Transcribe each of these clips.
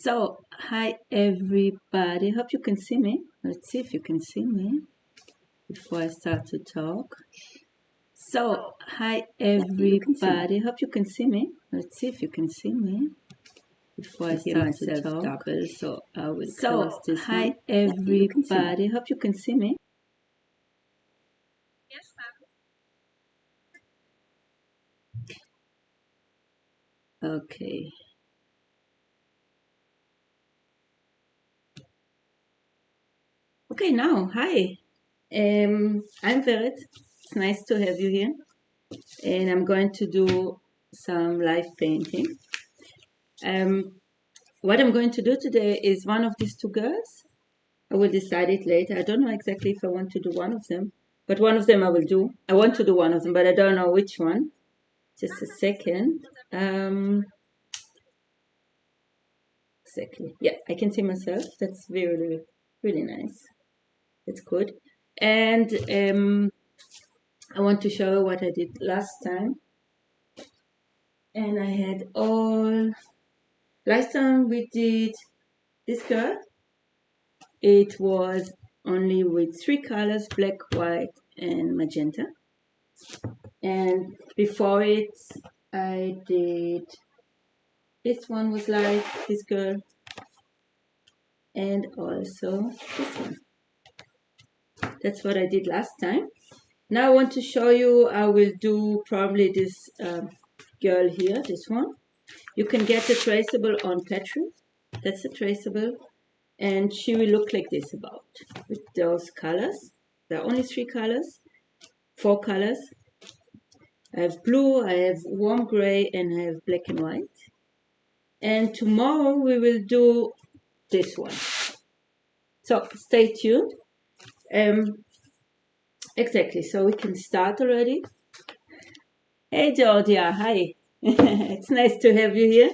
So, hi everybody. Hope you can see me. Let's see if you can see me before I start to talk. So, hi everybody. Hope you can see me. Let's see if you can see me before I start to talk. Double, so I will close this hi one. Everybody. Hope you can see me. Yes, ma'am. Okay. Okay, now, hi. I'm Verit. It's nice to have you here. And I'm going to do some live painting. What I'm going to do today is one of these two girls. I will decide it later. I don't know exactly if I want to do one of them, but one of them I will do. I want to do one of them, but I don't know which one. Just a second. Exactly. Yeah, I can see myself. That's really, really nice. That's good. And I want to show you what I did last time. And I had all... Last time we did this girl. It was only with 3 colors, black, white, and magenta. And before it, I did... This one was like this girl. And also this one. That's what I did last time. Now I want to show you, I will do probably this girl here, this one. You can get a traceable on Petri. That's a traceable. And she will look like this about, with those colors. There are only 3 colors, 4 colors. I have blue, I have warm gray, and I have black and white. And tomorrow we will do this one. So stay tuned. Exactly, so we can start already. Hey Georgia, hi. It's nice to have you here.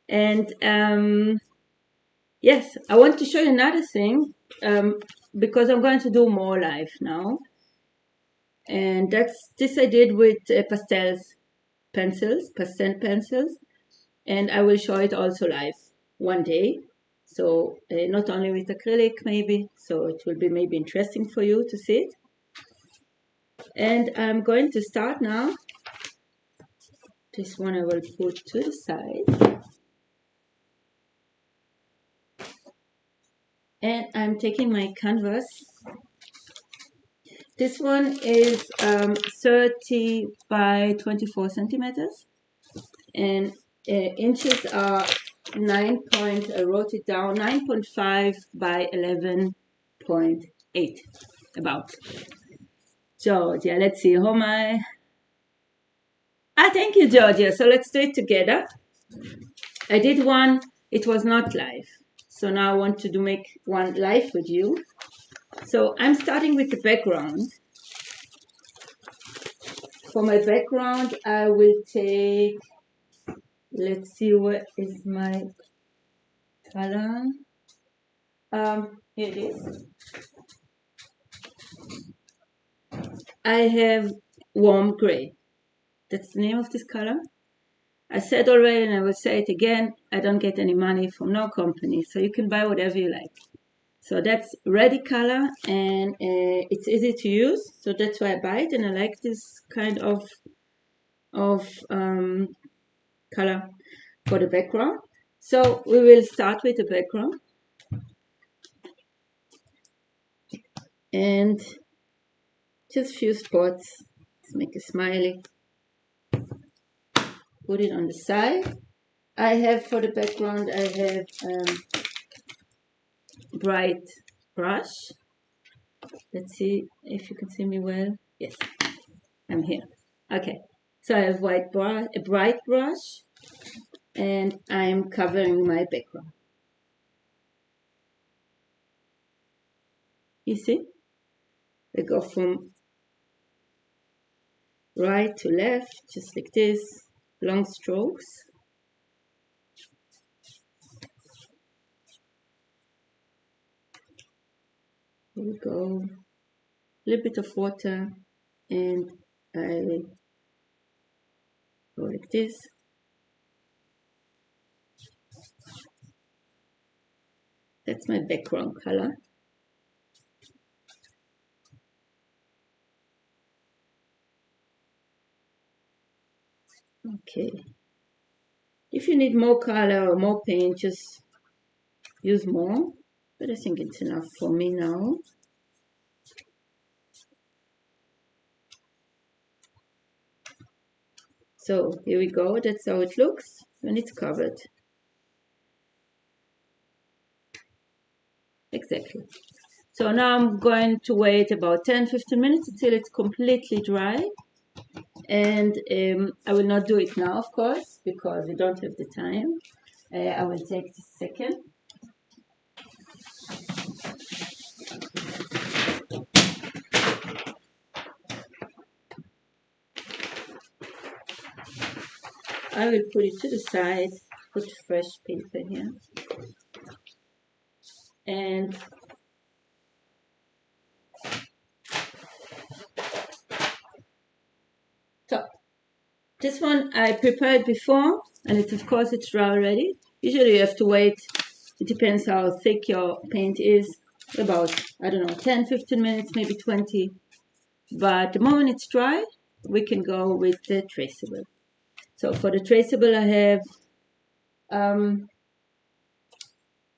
And yes, I want to show you another thing, because I'm going to do more live now. And this I did with pastel pencils, and I will show it also live one day. So not only with acrylic maybe, so it will be maybe interesting for you to see it. And I'm going to start now. This one I will put to the side. And I'm taking my canvas. This one is 30 by 24 centimeters. And inches are 9 point, I wrote it down, 9.5 by 11.8, about. Georgia, let's see, how am I? Thank you, Georgia. So let's do it together. I did one, it was not live. So now I want to make one live with you. So I'm starting with the background. For my background, I will take, let's see, what is my color? Here it is. I have warm gray. That's the name of this color. I said already, and I will say it again, I don't get any money from no company, so you can buy whatever you like. So that's ready color, and it's easy to use, so that's why I buy it, and I like this kind of color for the background. So we will start with the background. And just few spots. Let's make a smiley. Put it on the side. I have for the background, I have bright brush. Let's see if you can see me well. Yes, I'm here. Okay, so I have a bright brush, and I'm covering my background. You see? I go from right to left, just like this, long strokes. Here we go. A little bit of water, and I go like this. That's my background color. Okay. If you need more color or more paint, just use more. But I think it's enough for me now. So here we go. That's how it looks when it's covered. Exactly. So now I'm going to wait about 10-15 minutes until it's completely dry. And I will not do it now, of course, because we don't have the time. I will take this second. I will put it to the side, put fresh paper here. And so this one I prepared before, and it's, of course, it's dry already. Usually you have to wait, it depends how thick your paint is, about, I don't know, 10-15 minutes, maybe 20. But the moment it's dry, we can go with the traceable. So for the traceable I have,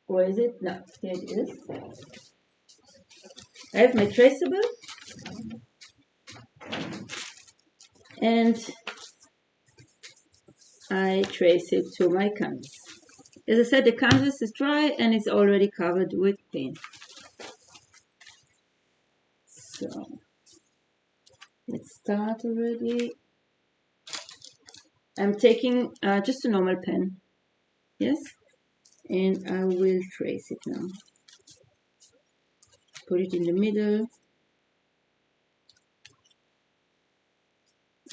where is it? No, here it is. I have my traceable, and I trace it to my canvas. As I said, the canvas is dry and it's already covered with paint. So let's start already. I'm taking just a normal pen, yes, and I will trace it now. Put it in the middle.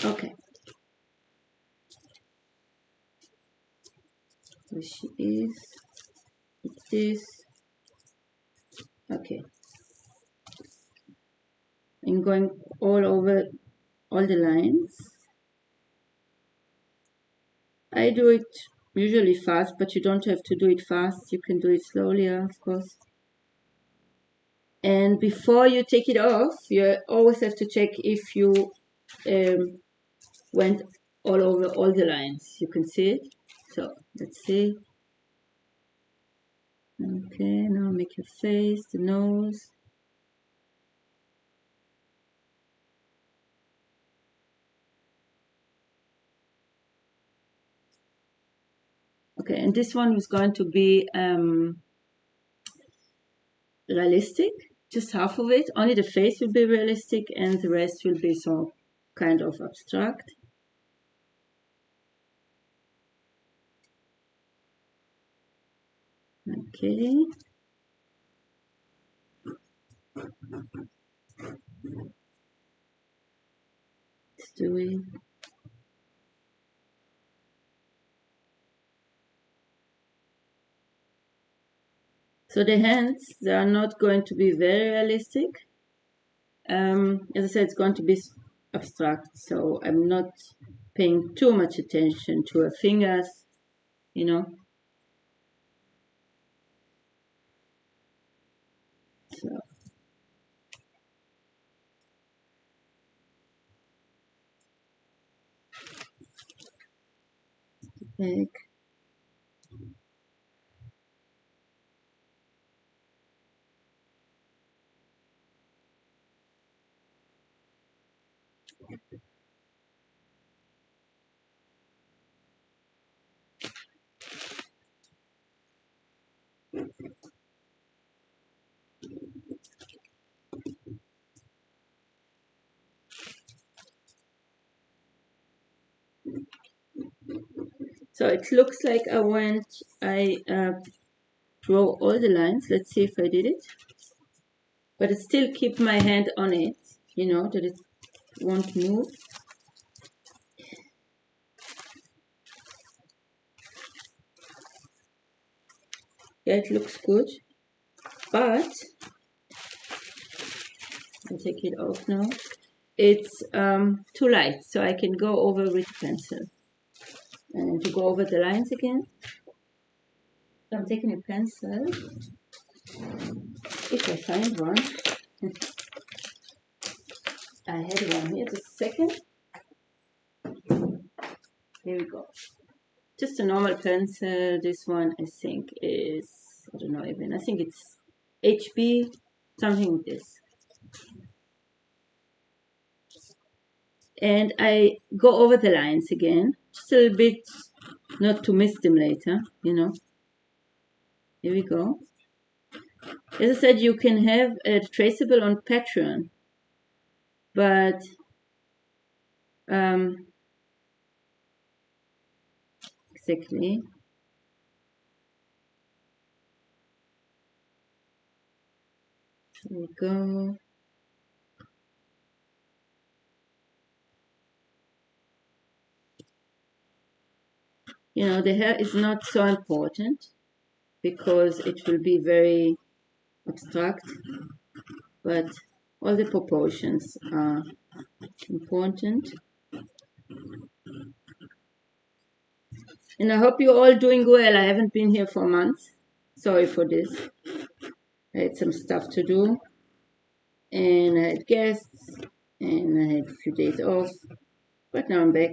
Okay. Here she is. It's this. Okay. I'm going all over all the lines. I do it usually fast, but you don't have to do it fast. You can do it slowly, of course. And before you take it off, you always have to check if you went all over all the lines. You can see it. So let's see. Okay, now make your face, the nose. Okay, and this one is going to be realistic, just half of it. Only the face will be realistic and the rest will be some kind of abstract. Okay. Let's do it. So the hands, they are not going to be very realistic. As I said, it's going to be abstract, so I'm not paying too much attention to her fingers, you know. So back. So it looks like I draw all the lines. Let's see if I did it. But I still keep my hand on it, you know, that it won't move. Yeah, it looks good. But I'll take it off now. It's too light, so I can go over with pencil. And to go over the lines again, I'm taking a pencil if I find one. I had one here, just a second. Here we go. Just a normal pencil. This one I think is, I don't know even, I think it's HB, something like this. And I go over the lines again, just a little bit, not to miss them later, you know. Here we go. As I said, you can have a traceable on Patreon, but exactly. Here we go. You know, the hair is not so important because it will be very abstract, but all the proportions are important. And I hope you're all doing well. I haven't been here for months. Sorry for this. I had some stuff to do, and I had guests, and I had a few days off, but now I'm back.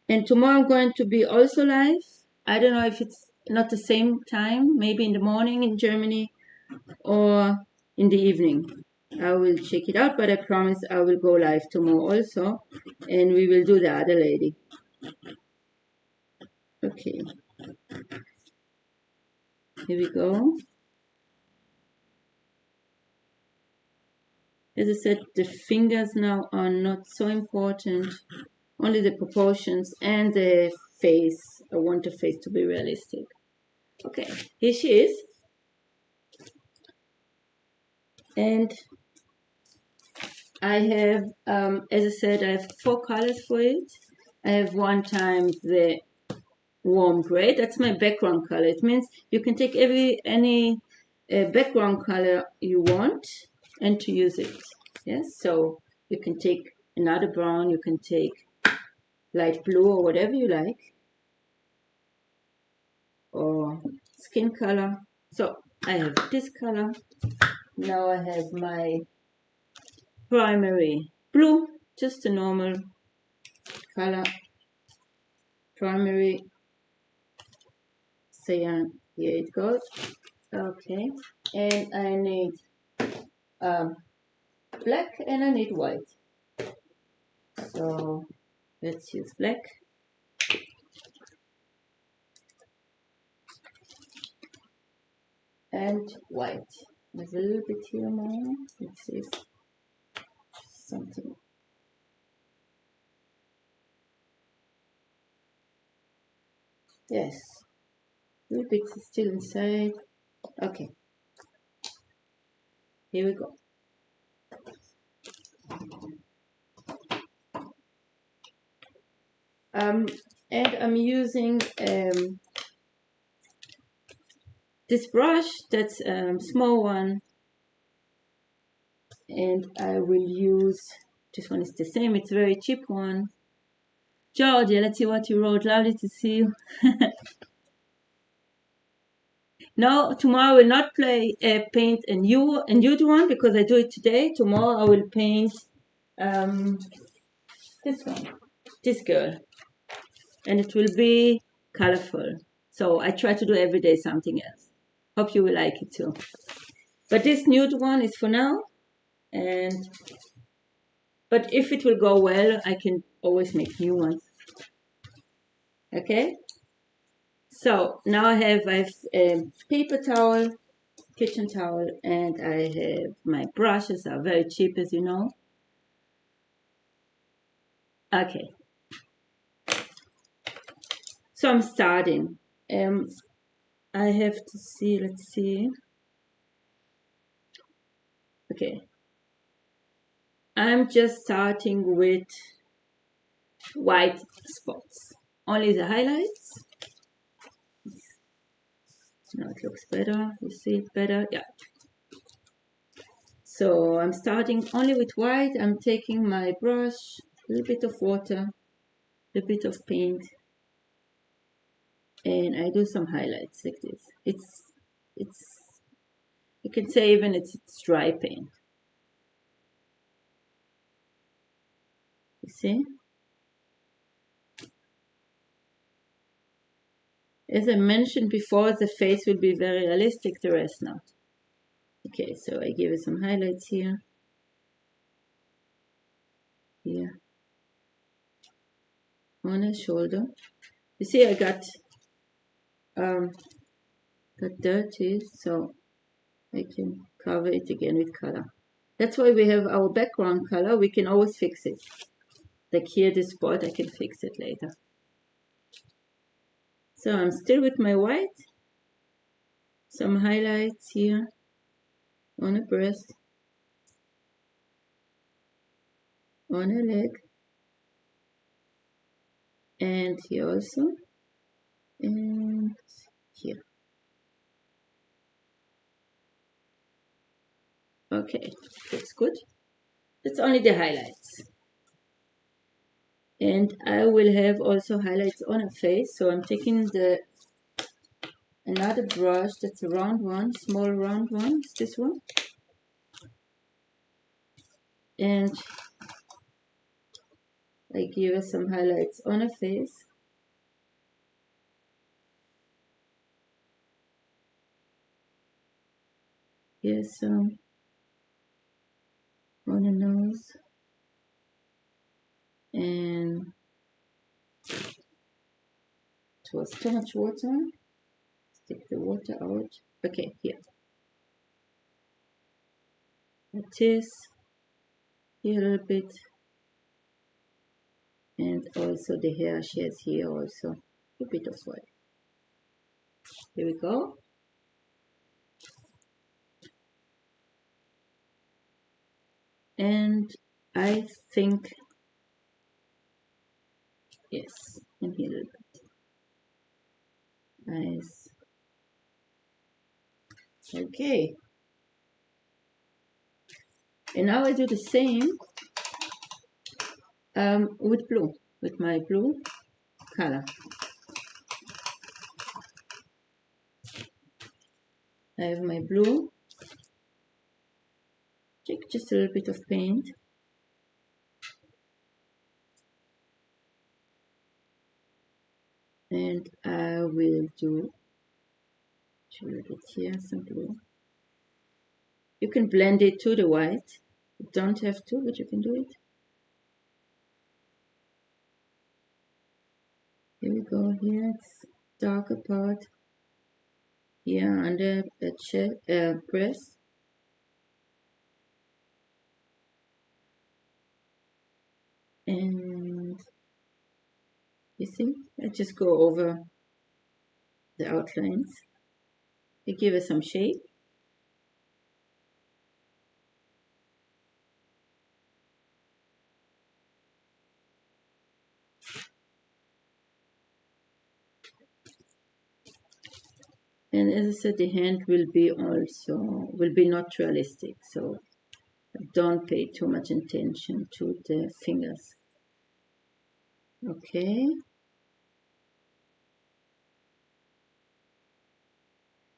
And tomorrow I'm going to be also live. I don't know if it's not the same time, maybe in the morning in Germany or in the evening. I will check it out, but I promise I will go live tomorrow also, and we will do the other lady. Okay. Here we go. As I said, the fingers now are not so important, only the proportions and the face. I want the face to be realistic. Okay, here she is. And I have, as I said, I have 4 colors for it. I have one time the warm gray. That's my background color. It means you can take any background color you want and to use it. Yes, so you can take another brown, you can take light blue or whatever you like, or skin color. So I have this color. Now I have my primary blue, just a normal color. Primary cyan, here it goes. Okay, and I need black and I need white. So let's use black. And white. There's a little bit here more. Let's see something. Yes, a little bit is still inside. Okay, here we go. And I'm using this brush, that's a small one, and I will use, this one is the same, it's a very cheap one. Georgia, let's see what you wrote. Lovely to see you. No, tomorrow I will not paint a nude one because I do it today. Tomorrow I will paint this one, this girl, and it will be colorful. So I try to do every day something else. Hope you will like it too. But this nude one is for now, but if it will go well, I can always make new ones. Okay. So now I have a paper towel, kitchen towel, and I have my brushes are very cheap, as you know. Okay. So I'm starting. I have to see, let's see. Okay. I'm just starting with white spots. Only the highlights. Now it looks better. You see it better? Yeah. So I'm starting only with white. I'm taking my brush, a little bit of water, a little bit of paint, and I do some highlights like this. It's You can say even it's dry paint. You see? As I mentioned before, the face will be very realistic, the rest not. Okay, so I give it some highlights here. Here. On her shoulder. You see I got dirty, so I can cover it again with color. That's why we have our background color. We can always fix it. Like here, this spot, I can fix it later. So I'm still with my white. Some highlights here on a breast, on a leg, and here also, and here. Okay, that's good. That's only the highlights. And I will have also highlights on her face. So I'm taking another brush that's a round one, small round one, it's this one. And I give her some highlights on her face. Here's some on the nose. And it was too much water. Take the water out. Okay, here. Like this. Here a little bit. And also the hair she has here also. A bit of white. Here we go. And I think, yes, and here a little bit. Nice. Okay. And now I do the same with blue, with my blue color. I have my blue. Take just a little bit of paint. And I will do a little bit here, some blue. You can blend it to the white. You don't have to, but you can do it. Here we go. Here it's darker part. Here under the chest, breast. And you see, I just go over the outlines. I give it some shape. And as I said, the hand will be not realistic, so don't pay too much attention to the fingers. Okay.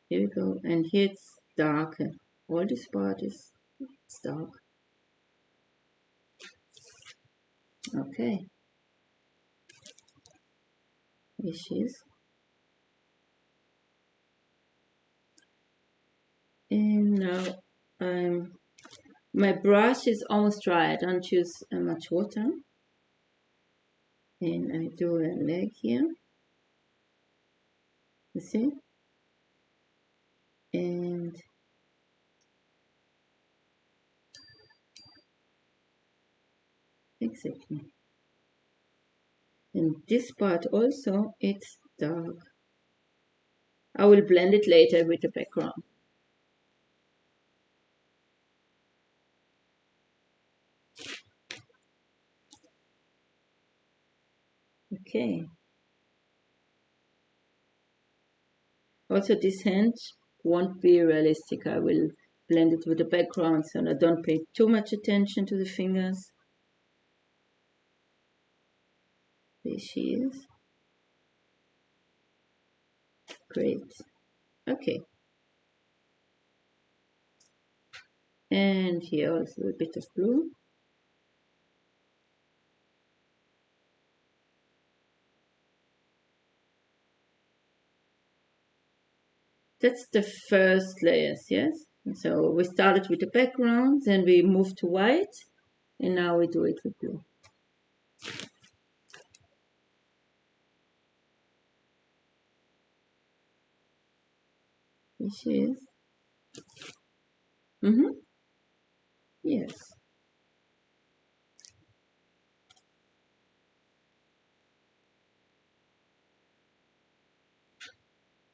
Here we go, and here it's darker. All this part is dark. Okay. Here she is. And now my brush is almost dry. I don't use much water. And I do a leg here. You see? And exactly. And this part also, it's dark. I will blend it later with the background. Okay. Also, this hand won't be realistic. I will blend it with the background so I don't pay too much attention to the fingers. There she is. Great. Okay. And here also a bit of blue. That's the first layers, yes? So we started with the background, then we moved to white, and now we do it with blue. Here she is. Yes.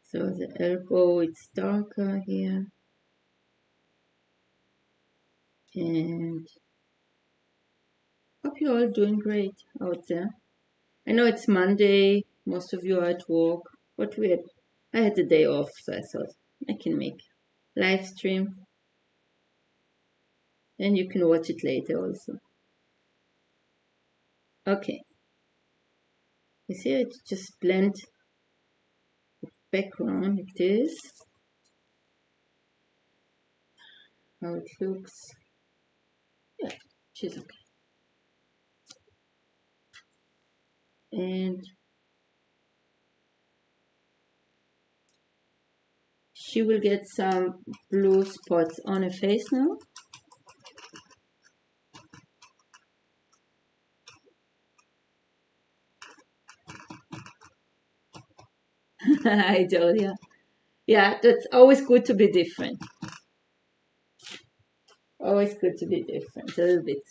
So the elbow, it's darker here. And hope you're all doing great out there. I know it's Monday, most of you are at work, but I had the day off, so I thought I can make live stream. And you can watch it later also. Okay. You see, it just blend the background like this. How it looks. Yeah, she's okay. And she will get some blue spots on her face now. I told you. Yeah, that's always good to be different. Always good to be different, a little bit.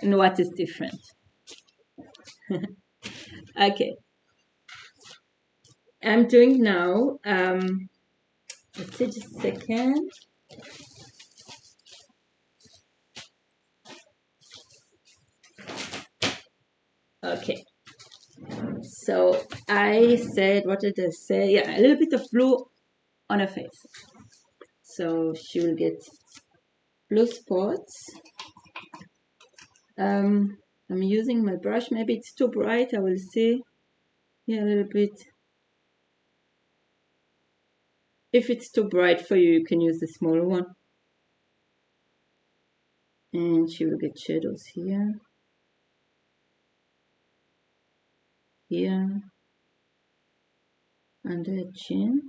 And what is different? Okay. I'm doing now, let's see, just a second. Okay. So I said, what did I say? Yeah, a little bit of blue on her face. So she will get blue spots. I'm using my brush. Maybe it's too bright. I will see. Yeah, a little bit. If it's too bright for you, you can use the small one. And she will get shadows here. Here. Under her chin.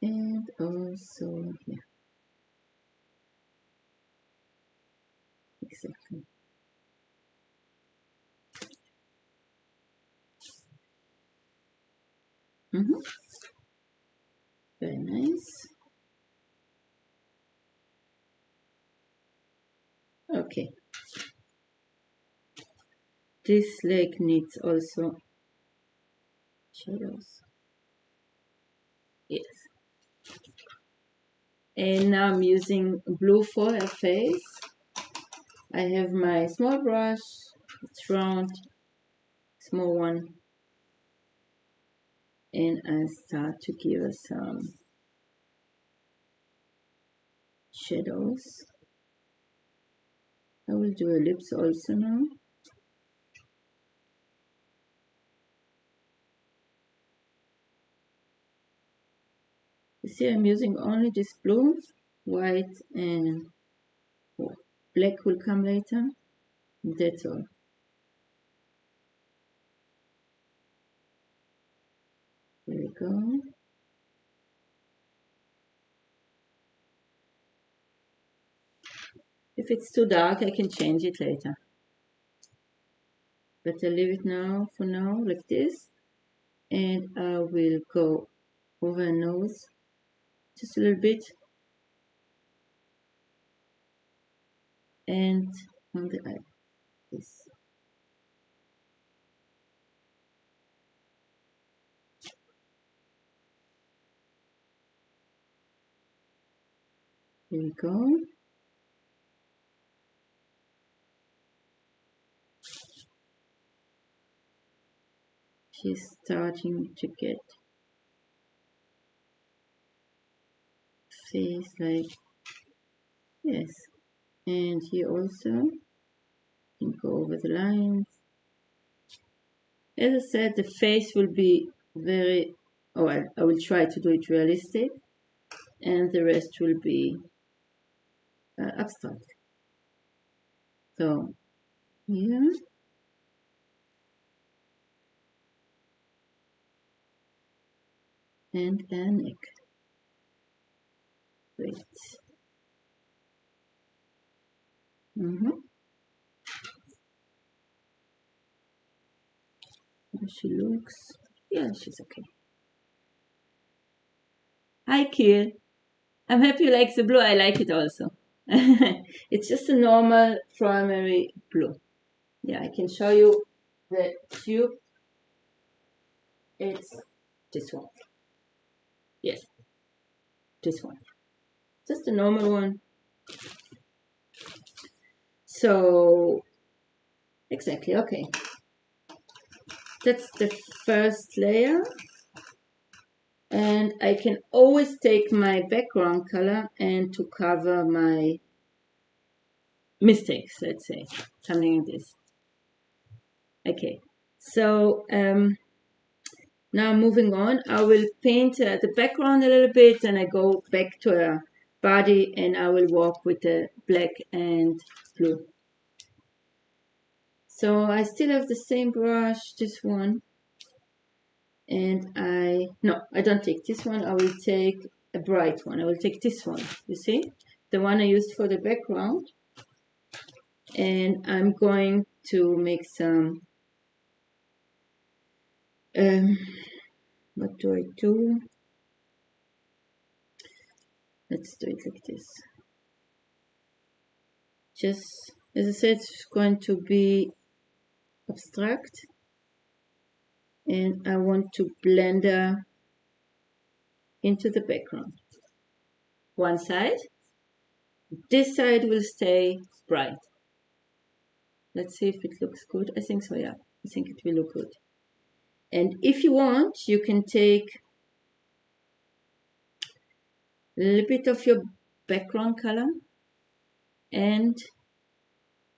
And also here. Exactly. Very nice. Okay. This leg needs also shadows. Yes. And now I'm using blue for her face. I have my small brush. It's round, small one. And I start to give her some shadows. I will do her lips also now. You see, I'm using only this blue, white, and black will come later. That's all. There we go. If it's too dark, I can change it later. But I'll leave it now, for now, like this. And I will go over her nose just a little bit. And on the eye, this. There we go. She's starting to get face like, yes. And here also, you can go over the lines. As I said, the face will be very, I will try to do it realistic. and the rest will be abstract. So here, and a neck. Great. How she looks. Yeah, she's okay. Hi, Kiel. I'm happy you like the blue. I like it also. It's just a normal primary blue. Yeah, I can show you the tube. It's this one. Yes, this one. Just a normal one. So, exactly, okay. That's the first layer. And I can always take my background color and to cover my mistakes, let's say, something like this. Okay, so now moving on, I will paint the background a little bit, and I go back to a body, and I will walk with the black and blue. So I still have the same brush, this one, and I don't take this one. I will take a bright one. I will take this one, you see, the one I used for the background, and I'm going to make some what do I do? Let's do it like this. Just, as I said, it's going to be abstract, and I want to blend into the background. One side, this side will stay bright. Let's see if it looks good. I think so, yeah. I think it will look good. And if you want, you can take a little bit of your background color and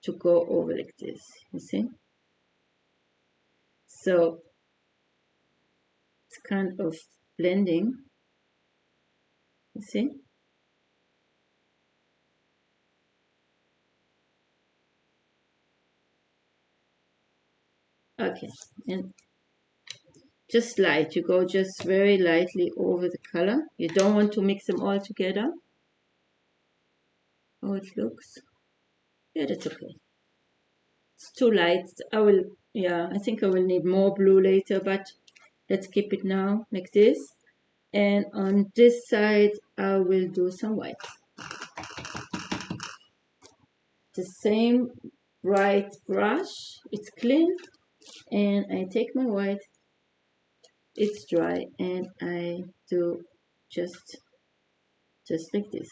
to go over like this, you see? So it's kind of blending, you see? Okay, and just light, you go just very lightly over the color. You don't want to mix them all together. How it looks. Yeah, that's okay. It's too light. I think I will need more blue later, but let's keep it now like this. And on this side, I will do some white. The same bright brush, it's clean, and I take my white, it's dry, and I do just like this.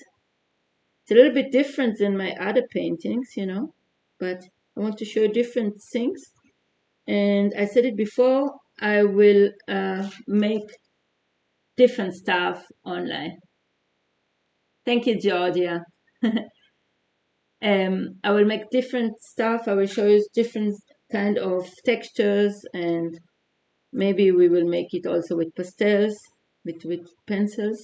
It's a little bit different than my other paintings, you know, but I want to show different things. And I said it before, I will make different stuff online. Thank you, Georgia. I will make different stuff. I will show you different kind of textures, and maybe we will make it also with pastels, with pencils.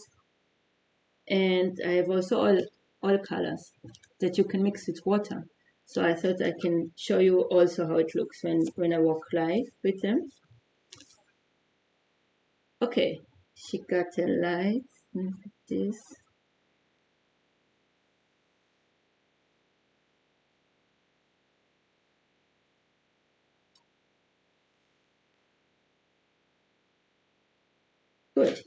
And I have also all colors that you can mix with water. So I thought I can show you also how it looks when I walk live with them. Okay, she got a light like this. Good.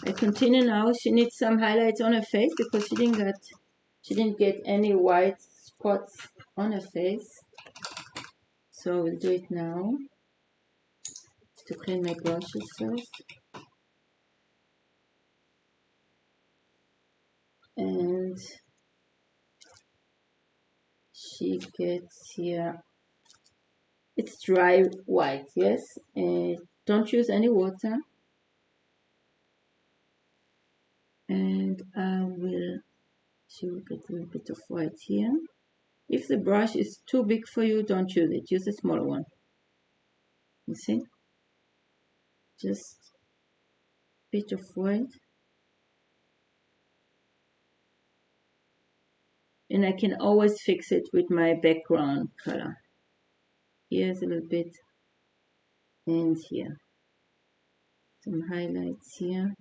I continue now. She needs some highlights on her face because she didn't get any white spots on her face. So we'll do it now. To clean my brushes first. And she gets here. It's dry white, yes. Don't use any water. And she will get a little bit of white here. If the brush is too big for you, don't use it. Use a smaller one. You see? Just a bit of white. and I can always fix it with my background color. Here's a little bit, and here. Some highlights here,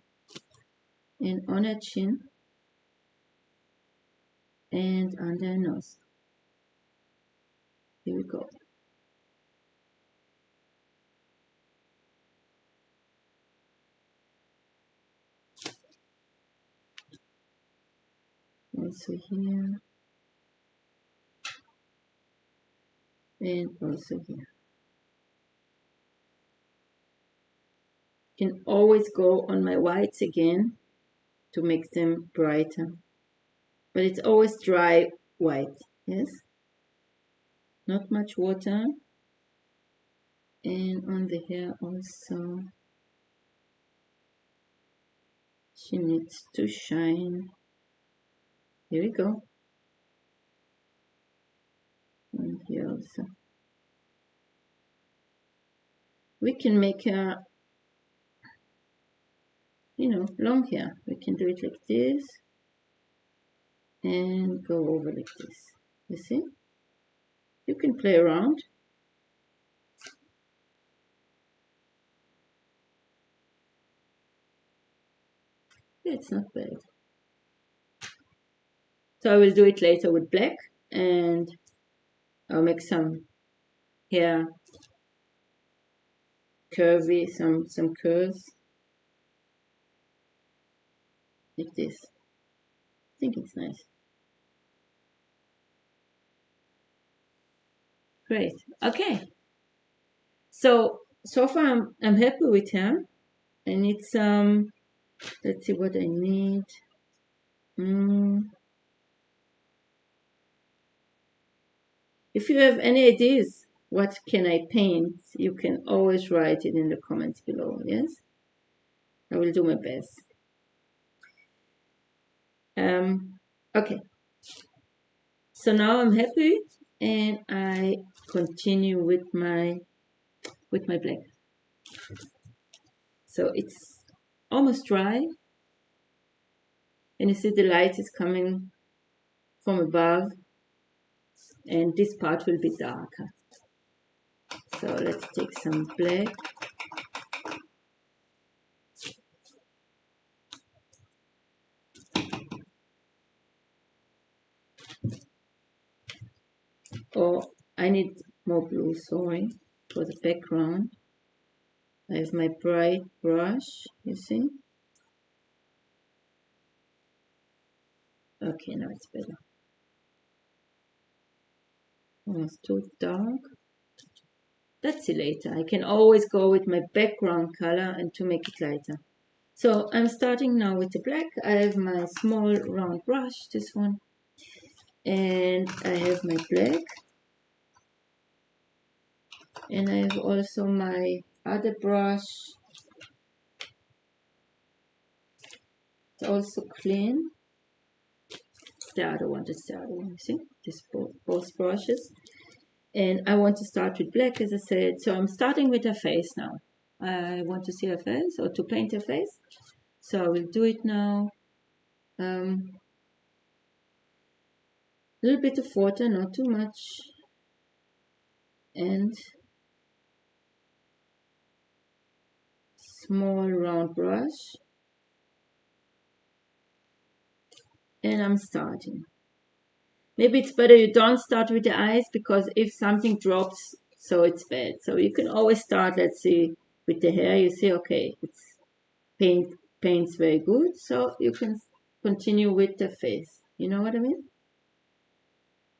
and on her chin, and under her nose. Here we go. Also here, and also here. Can always go on my whites again to make them brighter, but it's always dry white, yes, not much water. And on the hair also, she needs to shine. Here we go. And here also. We can make her, long hair. We can do it like this and go over like this. You see? You can play around. Yeah, it's not bad. So I will do it later with black, and I'll make some hair curvy, some curves like this. I think it's nice. Great. Okay. So far I'm happy with her. I need some. Let's see what I need. If you have any ideas, what can I paint? You can always write it in the comments below. Yes, I will do my best. Okay. So now I'm happy, and I continue with my black. So it's almost dry, and you see the light is coming from above, and this part will be darker. So let's take some black. Oh, I need more blue, sorry, for the background. I have my bright brush, you see? Okay, now it's better. Almost too dark. Let's see later. I can always go with my background color and to make it lighter. So I'm starting now with the black. I have my small round brush, this one. And I have my black. And I have also my other brush. It's also clean. The other one, you see? Just both brushes. And I want to start with black, as I said. So I'm starting with her face now. I want to see her face, or to paint her face. So I will do it now. A little bit of water, not too much. And small round brush. And I'm starting. Maybe it's better you don't start with the eyes, because if something drops, so it's bad. So you can always start, let's see, with the hair. You see, okay, it's paints very good. So you can continue with the face. You know what I mean?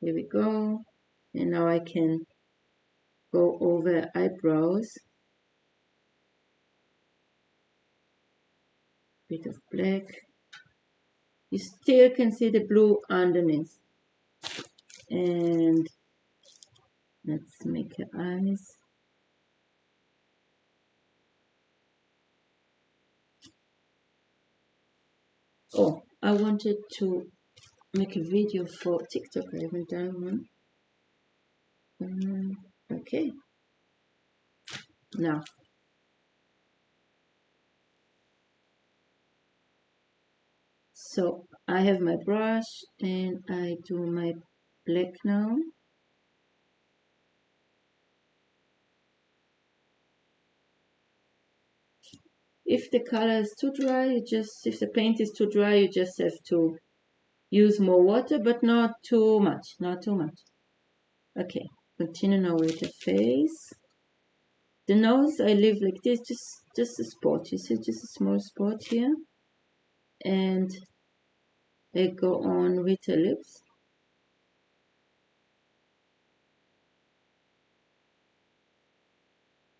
Here we go. And now I can go over eyebrows. Bit of black. You still can see the blue underneath. And let's make her eyes. Oh, I wanted to make a video for TikTok. I haven't done one. Okay. Now. So I have my brush and I do my black now. If the color is too dry, if the paint is too dry, you just have to use more water, but not too much, not too much. Okay, continue now with the face. The nose I leave like this, just a spot, you see, just a small spot here. And I go on with the lips.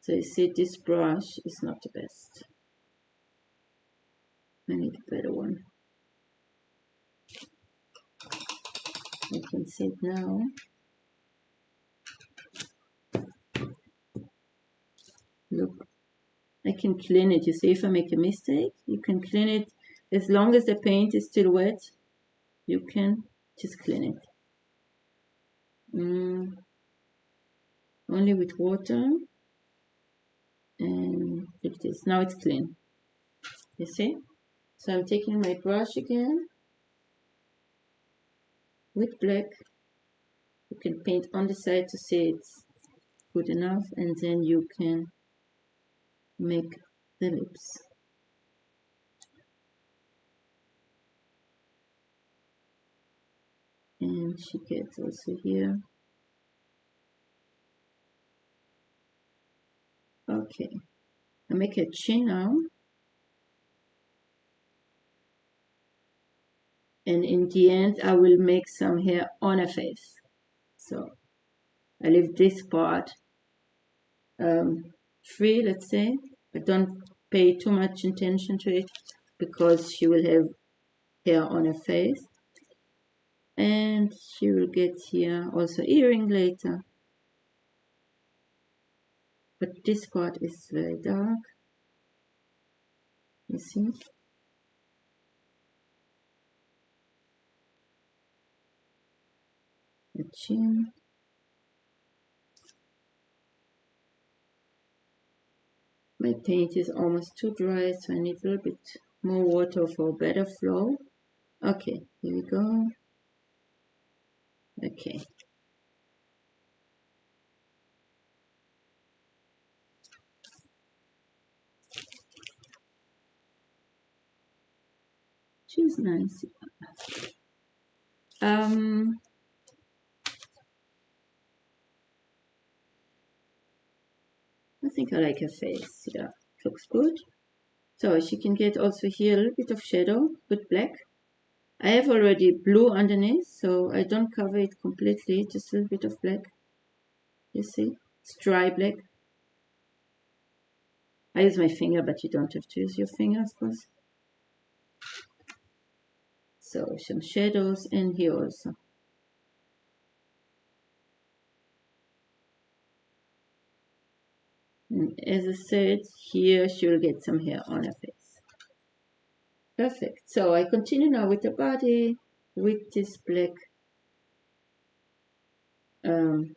So you see this brush is not the best. I need a better one. You can see it now. Look, I can clean it. You see, if I make a mistake, you can clean it. As long as the paint is still wet, you can just clean it. Only with water. And like this. Now it's clean. You see? So I'm taking my brush again with black. You can paint on the side to see it's good enough, and then you can make the lips. And she gets also here. Okay, I make a chin now. And in the end, I will make some hair on her face. So I leave this part free, let's say, but don't pay too much attention to it because she will have hair on her face. And she will get here also earring later. But this part is very dark. You see? The chin. My paint is almost too dry, so I need a little bit more water for better flow. Okay, here we go. Okay. She's nice. I think I like her face. Yeah, looks good. So she can get also here a little bit of shadow with black. I have already blue underneath, so I don't cover it completely, just a little bit of black. You see? It's dry black. I use my finger, but you don't have to use your finger, of course. So some shadows, and here also. And as I said, here she'll get some hair on her face. Perfect. So I continue now with the body with this black with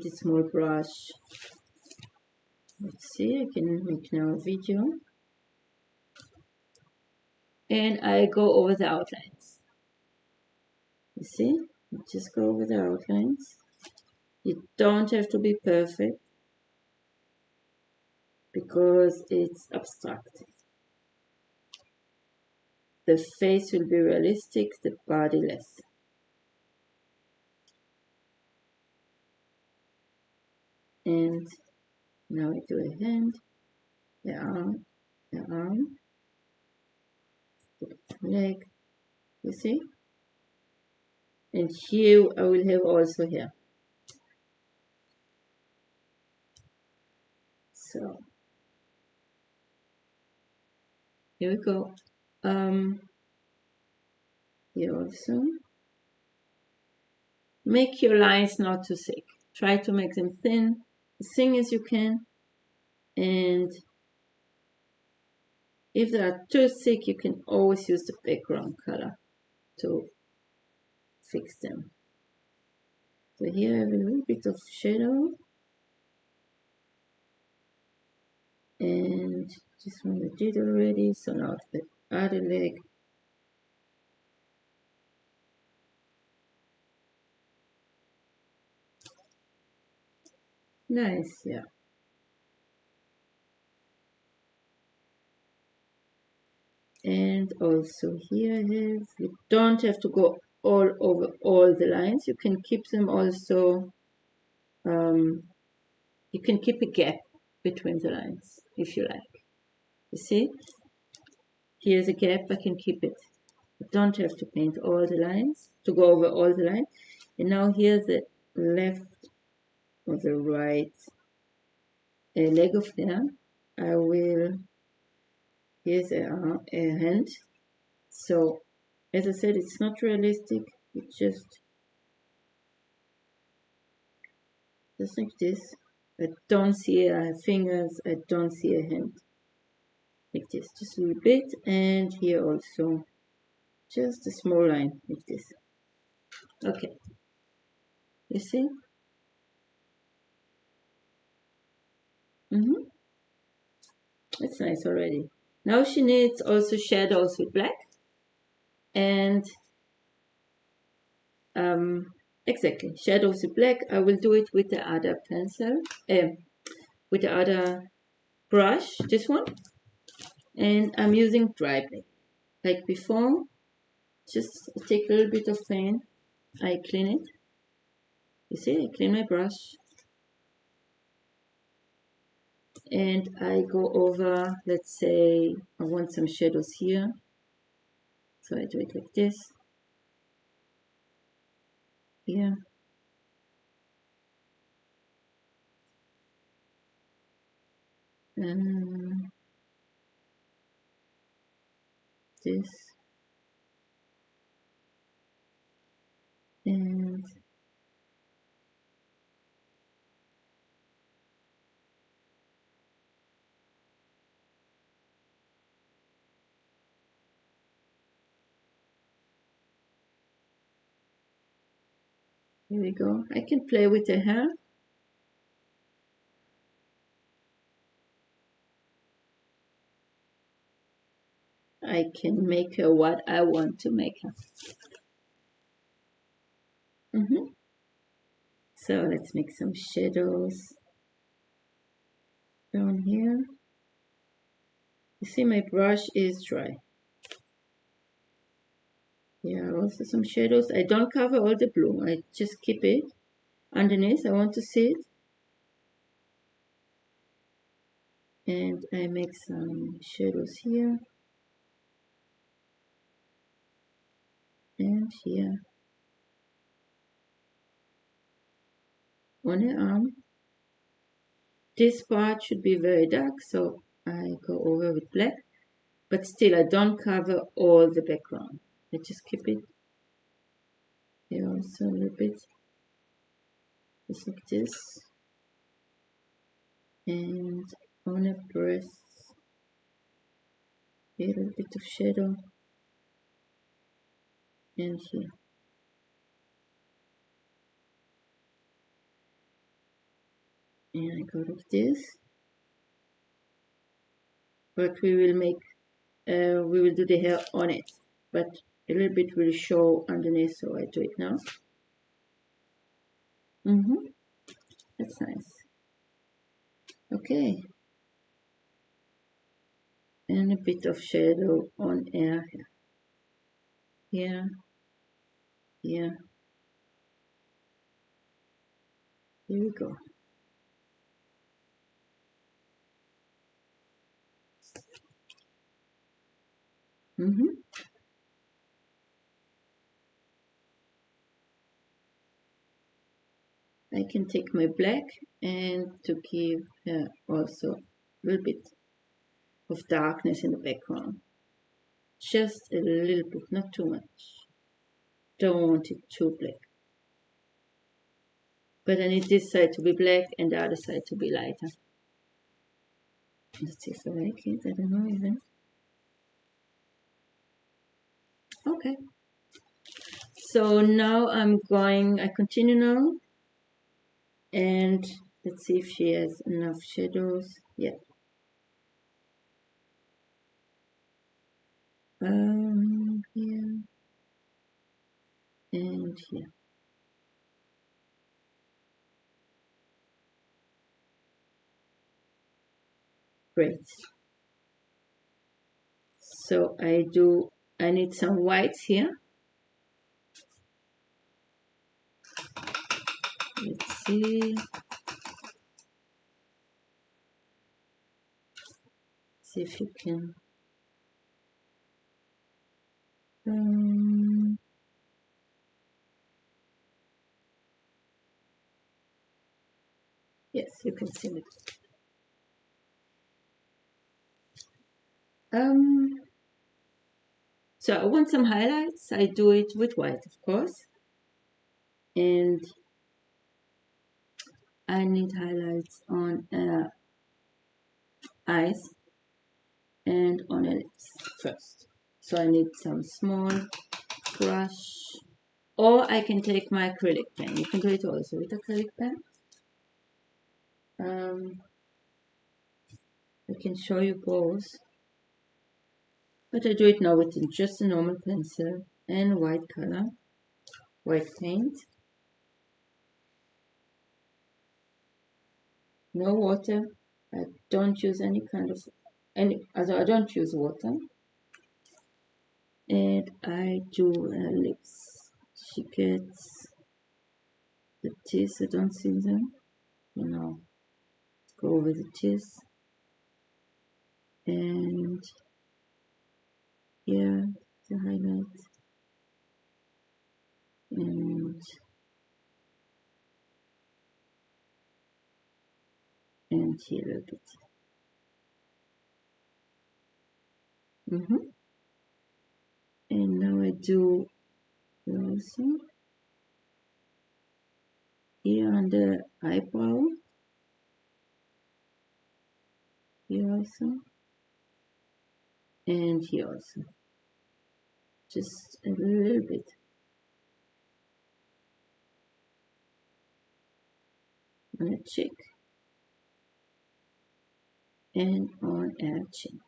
a small brush. Let's see, I can make now a video. And I go over the outlines. You see, just go over the outlines. You don't have to be perfect because it's abstract. The face will be realistic, the body less. And now I do a hand, the arm, the leg, you see? And here I will have also here. So here we go. Here also. Make your lines not too thick. Try to make them thin, as thin as you can. And if they are too thick, you can always use the background color to fix them. So here I have a little bit of shadow. And this one I did already, so now other leg. Nice, yeah. And also here is, you don't have to go all over all the lines. You can keep them also, you can keep a gap between the lines if you like. You see, here's a gap, I can keep it. I don't have to paint all the lines, to go over all the lines. And now here's the left or the right leg of them. I will, here's a hand. So, as I said, it's not realistic, it's just like this. I don't see fingers, I don't see a hand. Like this, just a little bit, and here also, just a small line like this. Okay, you see? That's nice already. Now she needs also shadows with black, and exactly, shadows with black. I will do it with the other pencil, with the other brush, this one, and I'm using dry black. Like before, just take a little bit of paint, I clean it. You see, I clean my brush, and I go over, let's say, I want some shadows here, so I do it like this, here. This, and here we go. I can play with the hair. I can make her what I want to make her. So let's make some shadows down here. You see my brush is dry. Yeah, also some shadows. I don't cover all the blue. I just keep it underneath. I want to see it. And I make some shadows here. And here. On the arm. This part should be very dark, so I go over with black. But still, I don't cover all the background. I just keep it here also a little bit. Just like this. And on the breast, a little bit of shadow. And here. And I go like this. But we will make, we will do the hair on it. But a little bit will show underneath, so I do it now. That's nice. Okay. And a bit of shadow on air here. Here. Here. Here we go. I can take my black and to give her also a little bit of darkness in the background. Just a little bit, not too much. Don't want it too black. But I need this side to be black and the other side to be lighter. Let's see if I like it. I don't know even. Okay. So now I continue now. And let's see if she has enough shadows. Yeah. Here and here. Great. So I need some whites here. Let's see. See if you can. Yes, you can see it. So I want some highlights. I do it with white, of course. And I need highlights on eyes and on a lips first. So I need some small brush, or I can take my acrylic pen. You can do it also with acrylic pen. I can show you both, but I do it now with just a normal pencil and white color, white paint. No water. I don't use any kind of I don't use water. And I do lips. She gets the teeth. I don't see them. You know, go over the teeth. And here the highlight. And here a little bit. And now I do also here on the eyebrow. Here also. And here also. Just a little bit. On a cheek. And on a chin.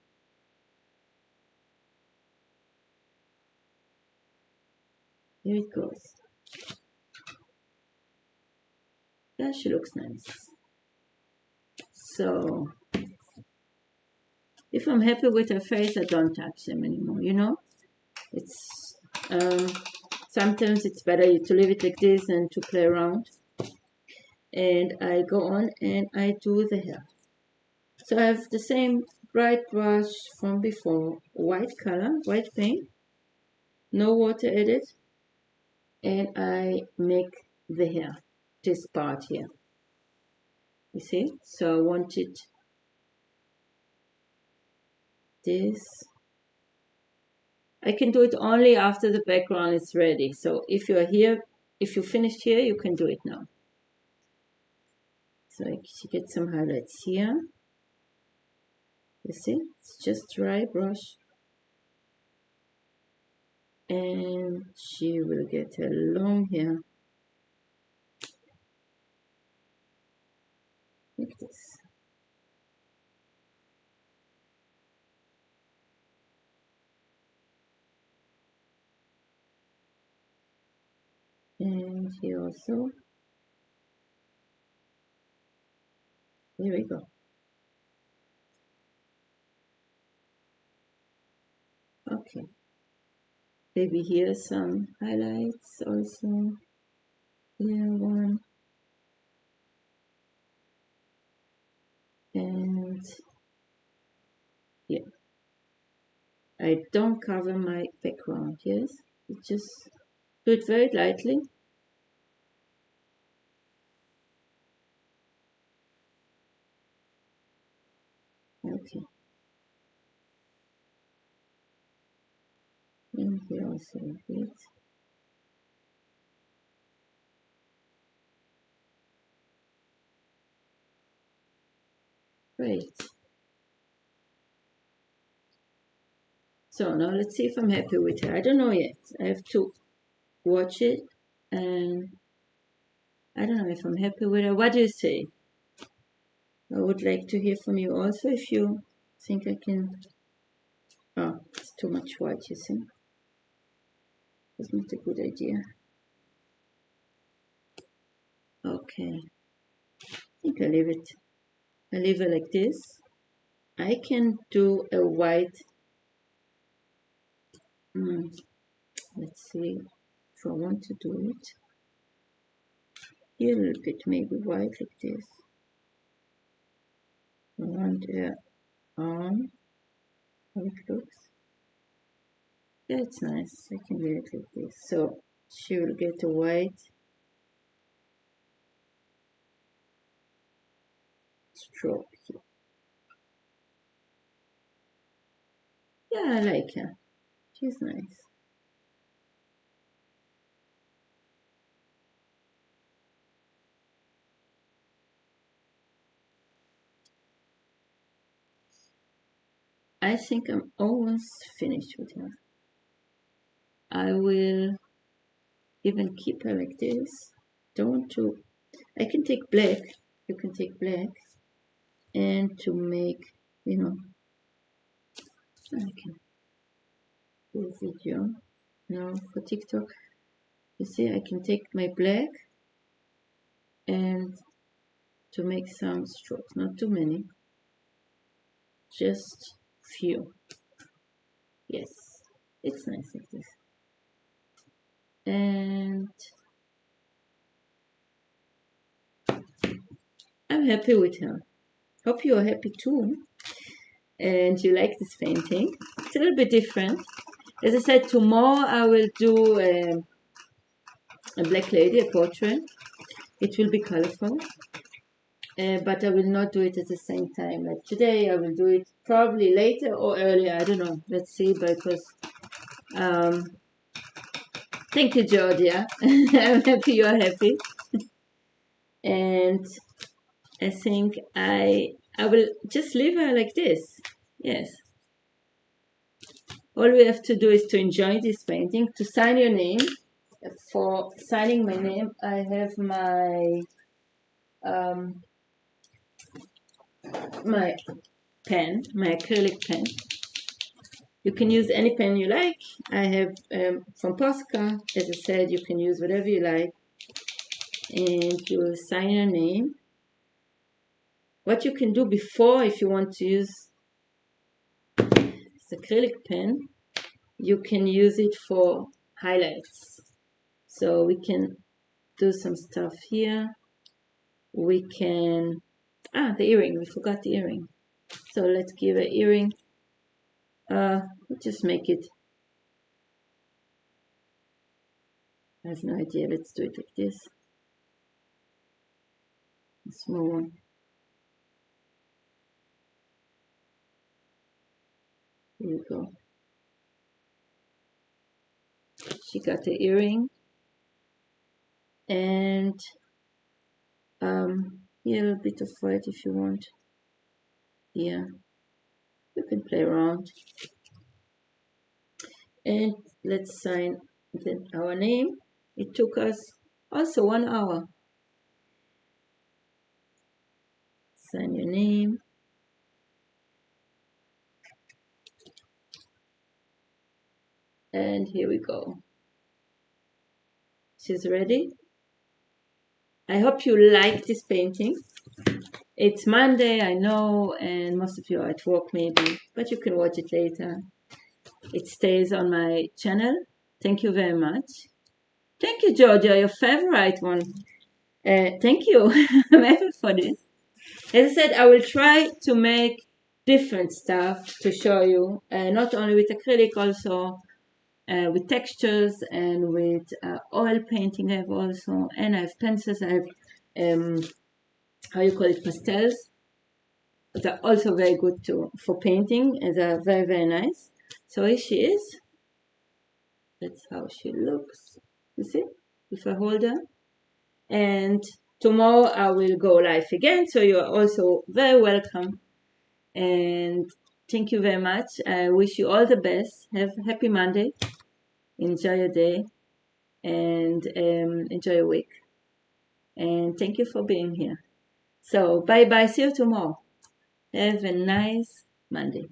Here it goes. Yeah, she looks nice. So, if I'm happy with her face, I don't touch them anymore, you know? It's, sometimes it's better to leave it like this and to play around. And I go on and I do the hair. So I have the same bright brush from before, white color, white paint, no water added, and I make the hair, this part here. You see? So I want it this. I can do it only after the background is ready. So if you are here, if you finished here, you can do it now. So I get some highlights here. You see? It's just dry brush. And she will get her long hair. Like this. And here also. Here we go. Okay. Maybe here some highlights also. Here one. And here. I don't cover my background, yes. Just do it very lightly. Okay. And here also a bit. Great. So now let's see if I'm happy with her. I don't know yet. I have to watch it and I don't know if I'm happy with her. What do you say? I would like to hear from you also if you think I can. Oh, too much white, you see. It's not a good idea. Okay, I think I leave it. I leave it like this. I can do a white. Let's see if I want to do it. Here a little bit, maybe white like this. Around her arm. How it looks. Yeah, it's nice. I can do it like this. So she will get a white stroke. Yeah, I like her. She's nice. I think I'm almost finished with her. I will even keep her like this. Don't want to. I can take black. You can take black, and to make, you know, I can do a video now for TikTok. You see, I can take my black and to make some strokes, not too many, just few. Yes, it's nice like this. And I'm happy with her. Hope you are happy too. And you like this painting. It's a little bit different. As I said, tomorrow I will do a black lady, a portrait. It will be colorful. But I will not do it at the same time. Like today, I will do it probably later or earlier. I don't know. Let's see. Because thank you, Georgia. I'm happy you're happy. And I think I will just leave her like this. Yes. All we have to do is to enjoy this painting. To sign your name. For signing my name, I have my my pen, my acrylic pen. You can use any pen you like. I have from Posca, as I said, you can use whatever you like. And you will sign your name. What you can do before, if you want to use this acrylic pen, you can use it for highlights. So we can do some stuff here. We can, the earring, we forgot the earring. So let's give an earring. We'll just make it, I have no idea, let's do it like this. A small one. Here we go. She got the earring. And here a little bit of white if you want. Here. You can play around. And let's sign our name. It took us also 1 hour. Sign your name. And here we go. She's ready. I hope you like this painting. It's Monday, I know, and most of you are at work maybe, but you can watch it later. It stays on my channel. Thank you very much. Thank you, Georgia, your favorite one. Thank you. I'm happy for this. As I said, I will try to make different stuff to show you, not only with acrylic, also with textures and with oil painting. I have also, and I have pencils. I have how you call it, pastels. They're also very good too for painting, and they're very, very nice. So here she is. That's how she looks. You see, if I hold her. And tomorrow I will go live again, so you are also very welcome. And thank you very much. I wish you all the best. Have a happy Monday. Enjoy your day and enjoy your week. And thank you for being here. So bye bye. See you tomorrow. Have a nice Monday.